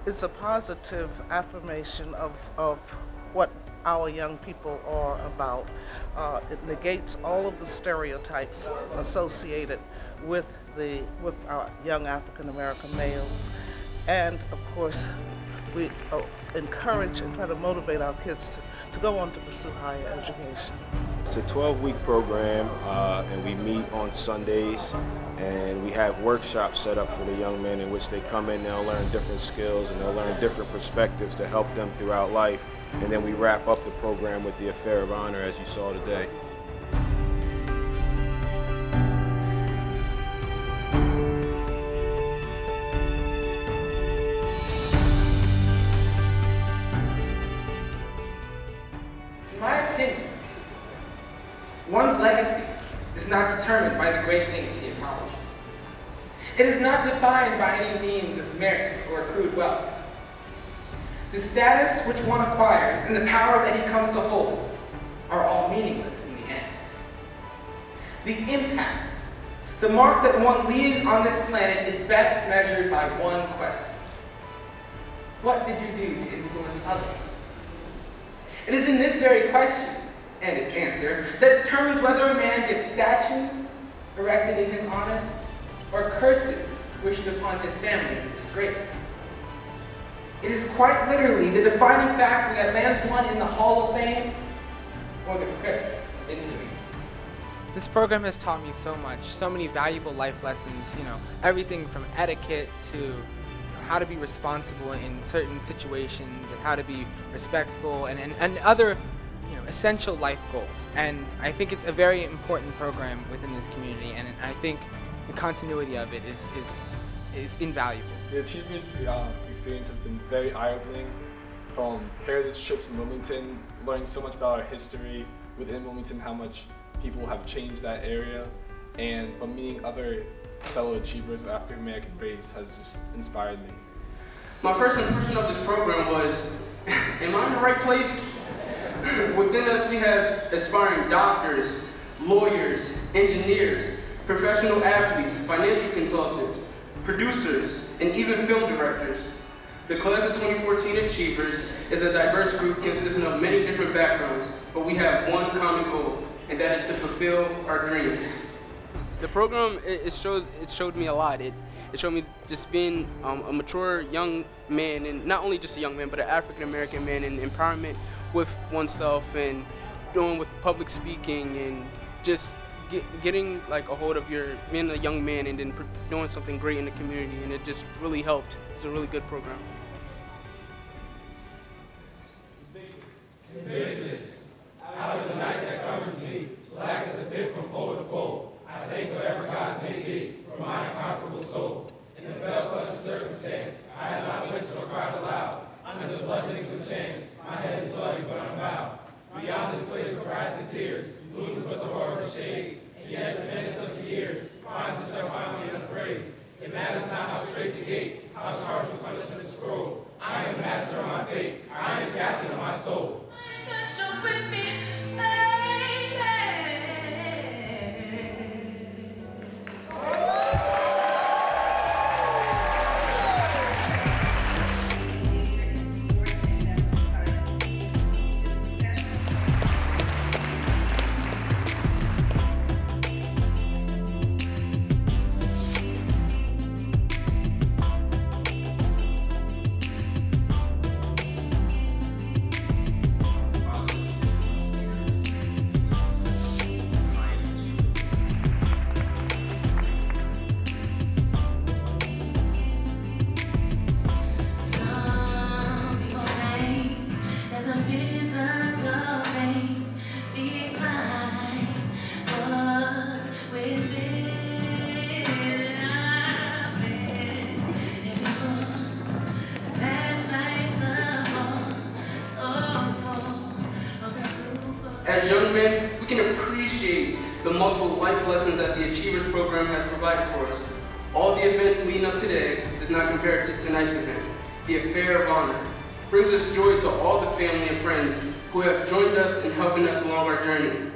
it's a positive affirmation of what our young people are about. It negates all of the stereotypes associated with our young African American males, and of course we encourage and try to motivate our kids to go on to pursue higher education. It's a 12-week program, and we meet on Sundays, and we have workshops set up for the young men in which they come in, they'll learn different skills and they'll learn different perspectives to help them throughout life. And then we wrap up the program with the Affair of Honor, as you saw today. In my opinion, one's legacy is not determined by the great things he accomplishes. It is not defined by any means of merit or accrued wealth. The status which one acquires and the power that he comes to hold are all meaningless in the end. The impact, the mark that one leaves on this planet is best measured by one question. What did you do to influence others? It is in this very question and its answer that determines whether a man gets statues erected in his honor or curses wished upon his family in disgrace. It is quite literally the defining factor that lands one in the Hall of Fame or the crypt of infamy. This program has taught me so much, so many valuable life lessons, everything from etiquette to how to be responsible in certain situations and how to be respectful and other essential life goals. And I think it's a very important program within this community, and I think the continuity of it is invaluable. The Acheivers experience has been very eye-opening, from heritage trips in Wilmington, learning so much about our history within Wilmington, how much people have changed that area, and from meeting other fellow Acheivers of African American race has just inspired me. My first impression of this program was, am I in the right place? Within us we have aspiring doctors, lawyers, engineers, professional athletes, financial consultants, producers, and even film directors. The class of 2014 Acheivers is a diverse group consisting of many different backgrounds, but we have one common goal, and that is to fulfill our dreams. The program, it showed me a lot. It showed me just being a mature young man, and not only just a young man, but an African American man, and empowerment with oneself, and doing with public speaking, and just getting like a hold of being a young man and then doing something great in the community, and it just really helped. It's a really good program. Invictus, out of the night that covers me, black as a bit from pole to pole. I thank whatever gods may be for my incomparable soul. In the fell clutch of circumstance, I have not wished or cried aloud. Under the bludgeonings of chance, my head is bloody but I'm bowed. Beyond this place of wrath and tears, looms but the horror of shade. And yet the menace of the years finds the shall find me unafraid. It matters not how straight the gate, how charged with punishments the scroll. I am master of my fate, I am captain of my soul. With me, As young men, we can appreciate the multiple life lessons that the Acheivers program has provided for us. All the events leading up today does not compare to tonight's event. The Affair of Honor brings us joy to all the family and friends who have joined us in helping us along our journey.